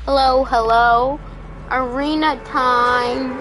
Hello, hello. Arena time.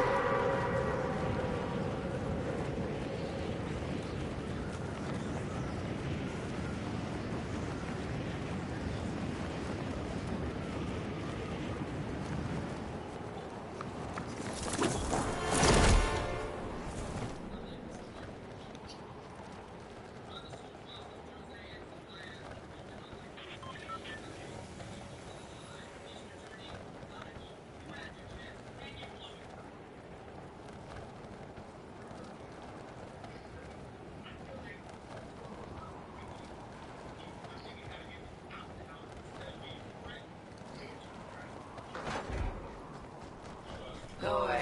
Go away.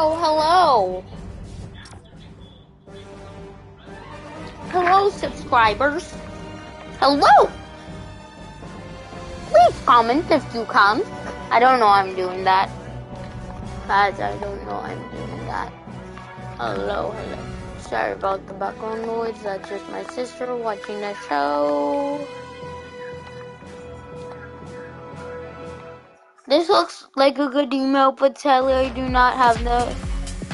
Oh, hello. Hello, subscribers. Hello. Please comment if you come. I don't know I'm doing that. Guys, I don't know I'm doing that. Hello, hello. Sorry about the background noise. That's just my sister watching the show. This looks like a good email, but sadly I do not have the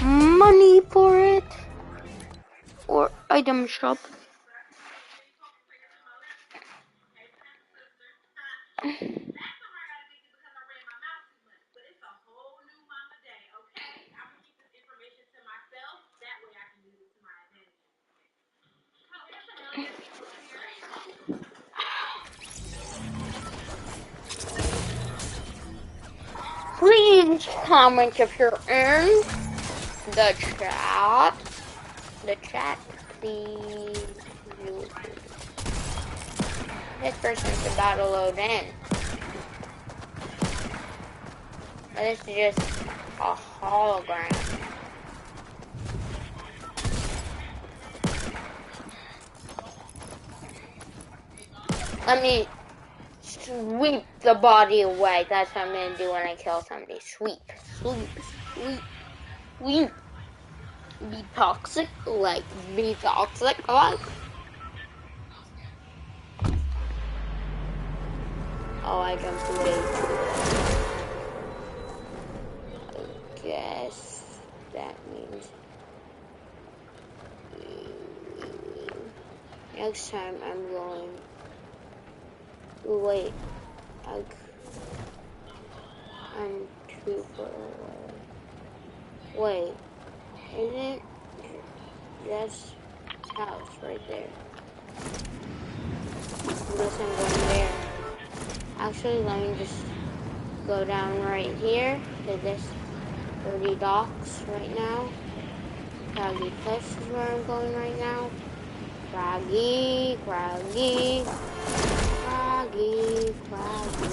money for it. Or item shop. Please comment if you're in the chat. The chat, please. This person's about to load in. This is just a hologram. Let me sweep the body away. That's what I'm gonna do when I kill somebody. Sweep, sweep, sweep, sweep. Be toxic, like, be toxic, like. Oh, I jumped way too low. I guess that means next time I'm going. Wait, I'm too far away. Wait, isn't that's house right there? I guess I'm going there. Actually, let me just go down right here to this 30 docks right now. Craggy Cliffs is where I'm going right now. Craggy, craggy, craggy, craggy.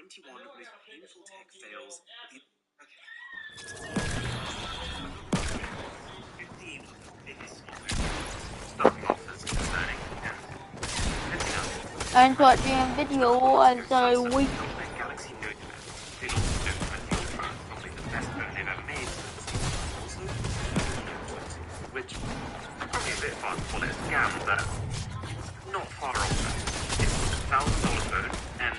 21 most painful tech fails of the... Okay. 15 of the biggest smartphones. Starting off as concerning and ending up... I'm watching a video and so we... Galaxy Note 11. They launched Note 20 Ultra, probably the best phone they've ever made. Also, which probably a bit fun to call it a scam, but not far off that. It's a $1,000 phone, and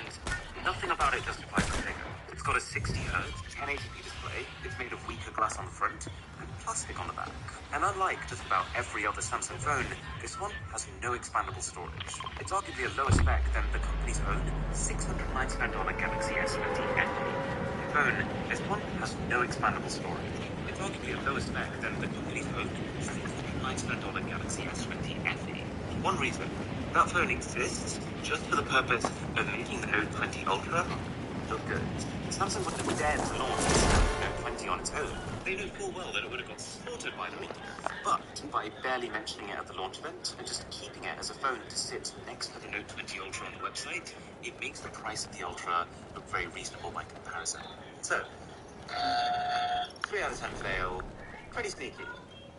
nothing about it justifies the figure. It's got a 60Hz 1080p display, it's made of weaker glass on the front, and plastic on the back. And unlike just about every other Samsung phone, this one has no expandable storage. It's arguably a lower spec than the company's own $699 Galaxy S20 FE. This one has no expandable storage. It's arguably a lower spec than the company's own $699 Galaxy S20 FE. One reason, that phone exists just for the purpose of making the Note 20 Ultra look good. Samsung wouldn't have dared to launch the Note 20 on its own. They knew full well that it would have got slaughtered by the media. But by barely mentioning it at the launch event and just keeping it as a phone to sit next to the Note 20 Ultra on the website, it makes the price of the Ultra look very reasonable by comparison. So, 3 out of 10 fail. Pretty sneaky.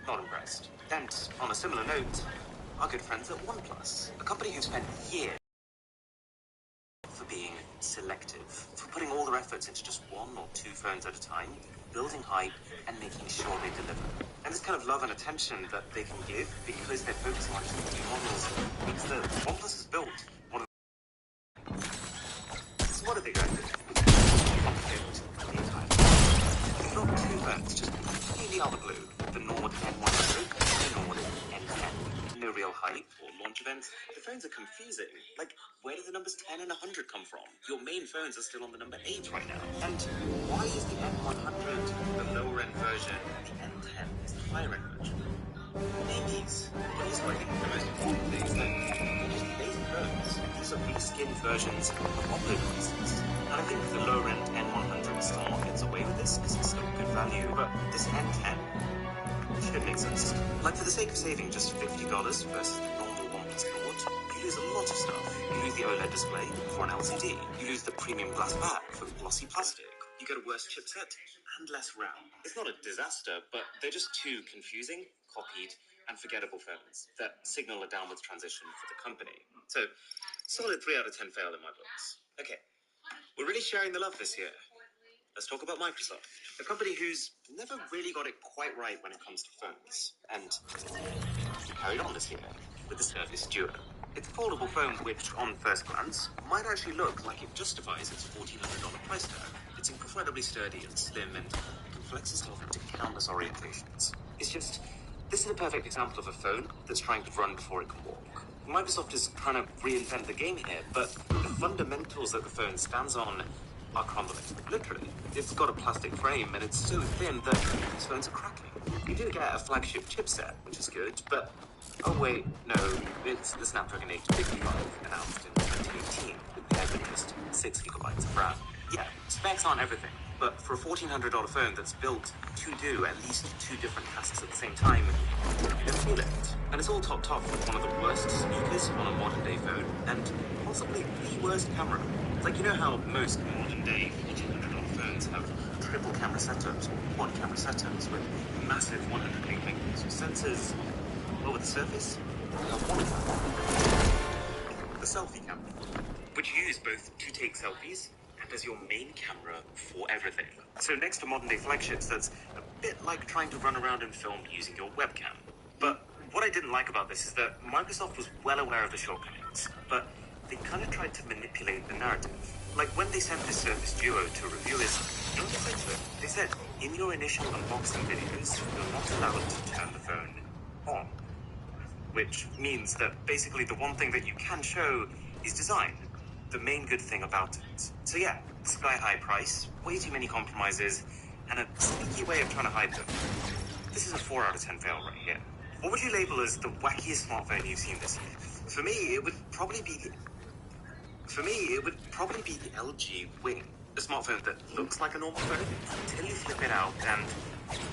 Not impressed. And on a similar note, our good friends at OnePlus, a company who spent years for being selective, for putting all their efforts into just 1 or 2 phones at a time, building hype and making sure they deliver. And this kind of love and attention that they can give because they're focusing on just new models means that OnePlus has built one of the... So what have they done? It's not 2 phones, just completely out of the blue. The Nord N100 and the Nord N10. No real hype or launch events. The phones are confusing. Like, where do the numbers 10 and 100 come from? Your main phones are still on the number 8 right now. And why is the N100 the lower end version and the N10 is the higher end version? Names. But also, I think the most important thing is that they're just basic phones. These are reskinned versions of Oppo devices. And I think the lower end N100 still not gets away with this because it's still good value. But this N10 shouldn't exist. Like, for the sake of saving just $50 versus the normal OnePlus Nord, you lose a lot of stuff. You lose the OLED display for an LCD. You lose the premium glass back for glossy plastic. You get a worse chipset and less RAM. It's not a disaster, but they're just 2 confusing, copied, and forgettable phones that signal a downwards transition for the company. So, solid 3 out of 10 fail in my books. Okay, we're really sharing the love this year. Let's talk about Microsoft, a company who's never really got it quite right when it comes to phones, and carried on this year with the Surface Duo. It's a foldable phone which, on first glance, might actually look like it justifies its $1,400 price tag. It's incredibly sturdy and slim and can flex itself into countless orientations. It's just, this is a perfect example of a phone that's trying to run before it can walk. Microsoft is trying to reinvent the game here, but the fundamentals that the phone stands on are crumbling. Literally. It's got a plastic frame and it's so thin that these phones are cracking. You do get a flagship chipset, which is good, but oh wait, no, it's the Snapdragon 855 announced in 2018, paired with just 6 gigabytes of RAM. Yeah, specs aren't everything, but for a $1,400 phone that's built to do at least 2 different tasks at the same time, you don't feel it. And it's all topped off with one of the worst speakers on a modern day phone, and possibly the worst camera. Like, you know how most modern day $1,400 phones have triple camera setups, quad camera setups with massive 100 megapixel sensors? Well, with the Surface, you have one camera. The selfie camera, which you use both to take selfies and as your main camera for everything. So next to modern day flagships, that's a bit like trying to run around and film using your webcam. But what I didn't like about this is that Microsoft was well aware of the shortcomings, but they kind of tried to manipulate the narrative. Like when they sent this Surface Duo to reviewers, you know what they said to it? They said, in your initial unboxing videos, you're not allowed to turn the phone on. Which means that basically the one thing that you can show is design. The main good thing about it. So yeah, sky-high price, way too many compromises, and a sneaky way of trying to hide them. This is a 4 out of 10 fail right here. What would you label as the wackiest smartphone you've seen this year? For me, it would probably be the LG Wing. A smartphone that looks like a normal phone until you flip it out and...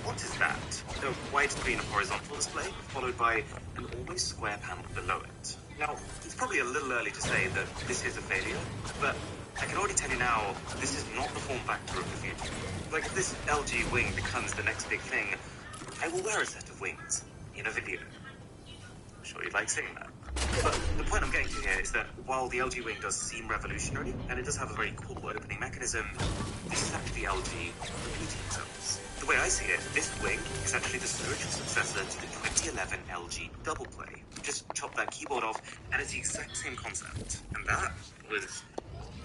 what is that? A widescreen horizontal display, followed by an almost square panel below it. Now, it's probably a little early to say that this is a failure, but I can already tell you now, this is not the form factor of the future. Like, if this LG wing becomes the next big thing, I will wear a set of wings in a video. I'm sure you'd like seeing that. But the point I'm getting to here is that while the LG wing does seem revolutionary, and it does have a very cool opening mechanism, this is actually the LG repeating themselves. The way I see it, this wing is actually the spiritual successor to the 2011 LG Double Play. Just chop that keyboard off, and it's the exact same concept. And that was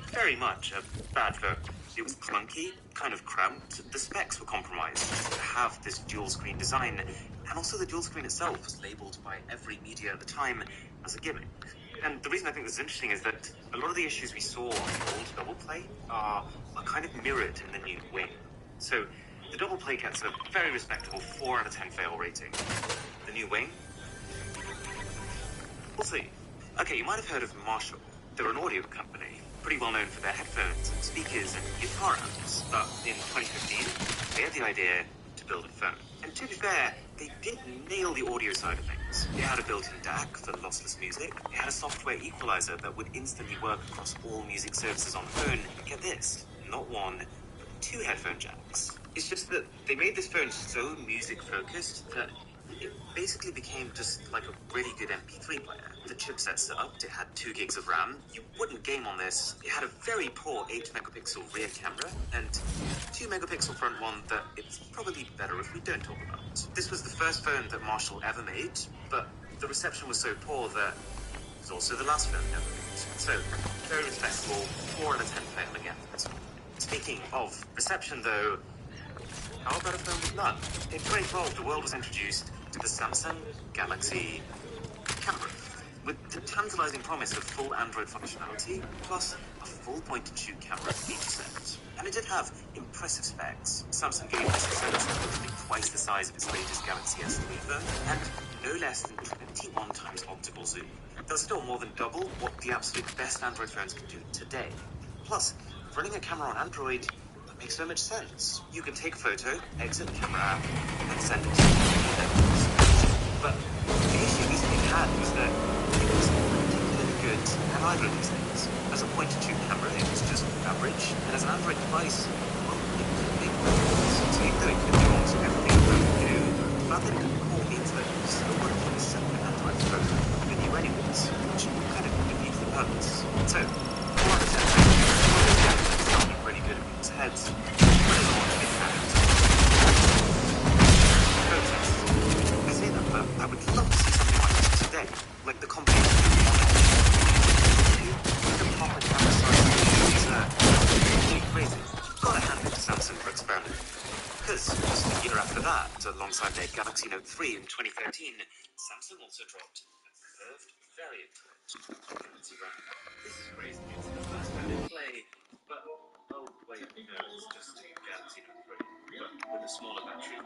very much a bad phone. It was clunky, kind of cramped. The specs were compromised just to have this dual screen design, and also the dual screen itself was labeled by every media at the time as a gimmick. And the reason I think this is interesting is that a lot of the issues we saw on the old Double Play are kind of mirrored in the new wing. So the Double Play gets a very respectable 4 out of 10 fail rating. The new wing? We'll see. Okay, you might have heard of Marshall. They're an audio company, pretty well known for their headphones and speakers and guitar amps. But in 2015, they had the idea to build a phone. And to be fair, they did nail the audio side of things. It had a built-in DAC for lossless music. It had a software equalizer that would instantly work across all music services on the phone. And get this, not one, but 2 headphone jacks. It's just that they made this phone so music-focused that it basically became just like a really good MP3 player. The chipset sucked, it had 2 gigs of RAM. You wouldn't game on this. It had a very poor 8 megapixel rear camera and 2 megapixel front one that it's probably better if we don't talk about. This was the first phone that Marshall ever made, but the reception was so poor that it was also the last phone ever made. So, very respectable, 4 out of 10 fail again for this one. Speaking of reception though, how about a phone with none? In 2012, the world was introduced to the Samsung Galaxy camera, with the tantalizing promise of full Android functionality, plus a full point-and-shoot camera feature set. And it did have impressive specs. Samsung gave us a sensor literally twice the size of its latest Galaxy S3 phone, and no less than 21 times optical zoom. That's still more than double what the absolute best Android phones can do today. Plus, running a camera on Android makes so much sense. You can take a photo, exit the camera app, and send it to your But the issue this thing had was that it wasn't particularly good at either of these things. As a point-and-shoot camera, it was just average, and as an Android device, well, it couldn't make progress. So even though it could do almost everything a phone could do, the fact that it could call means that it was still working on a separate Android phone than you anyways, which kind of defeats the purpose. So, 4 out of 10 sounded really good in people's heads, but it all in fact. I say that, but I would love to see something like this today, like the combination of the proper camera size is really crazy. Gotta hand it to Samsung for experimenting. Because just a year after that, alongside their Galaxy Note 3 in 2013, Samsung also dropped a curved variant of it. This is crazy. It's the first phone in play, but oh wait, no, it's just Galaxy Note 3, but with a smaller battery.